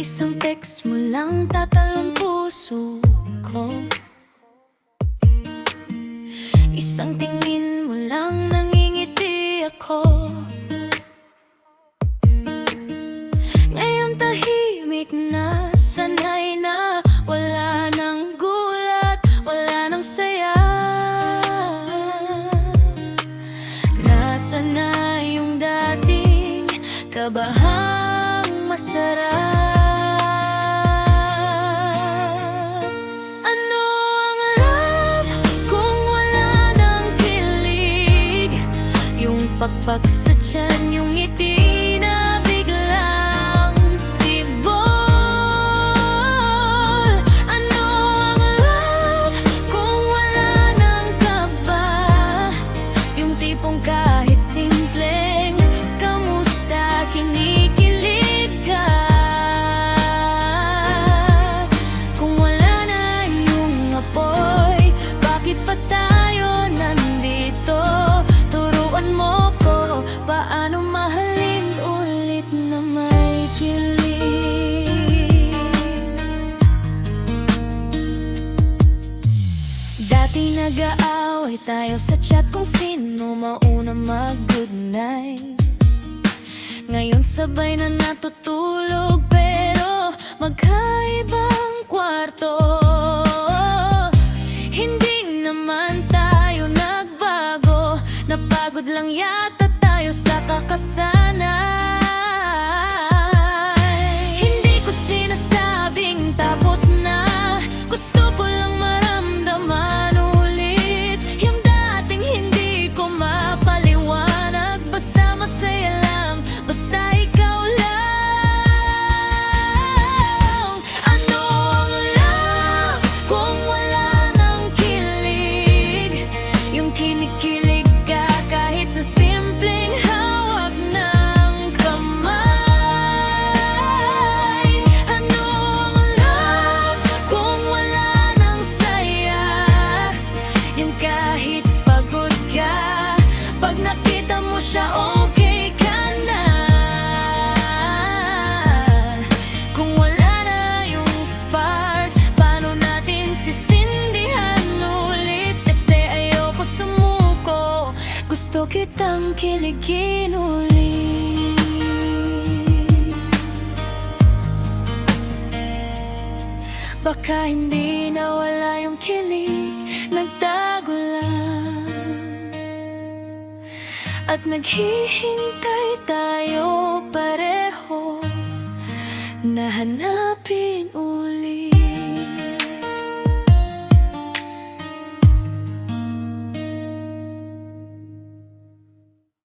Isang text mo lang tatalon puso ko. Isang tingin mo lang nangingiti ako. Ngayon tahimik na, sanay na, wala nang gulat, wala nang saya. Nasaan na yung dating kabahang masarap? Pakpak sa tiyan, yung ngiti na biglang sibol. Ano ang love kung wala ng kaba? Yung tipong kahit simpleng kamusta, kinikilig ka. Kung wala na yung apoy, bakit pa tayo nandito? Turuan mo paano mahalin ulit na may kilig. Dati nag-aaway tayo sa chat kung sino mauna mag-goodnight. Ngayon sabay na natutulog pero magkaibang kwarto. Hindi naman tayo nagbago, napagod lang yata tayo sa kakasanay. Hindi ko sinasabing tapos na, gusto ko lang maramdaman ulit yung dating hindi ko mapaliwanag. Basta masaya lang, basta ikaw lang. Ano ang love kung wala ng kilig? Yung kinikilig ka kahit sa simpleng hawak ng kamay. Ano ang love kung wala ng saya? Yung kahit pagod ka, pag nakita mo siya okay ka na. Kung wala na yung spark, paano natin sisindihan ulit? Kasi ayoko sumuko, gusto kitang kiligin ulit. Baka hindi nawala yung kilig, nagtago lang. At naghihintay tayo pareho na hanapin ulit.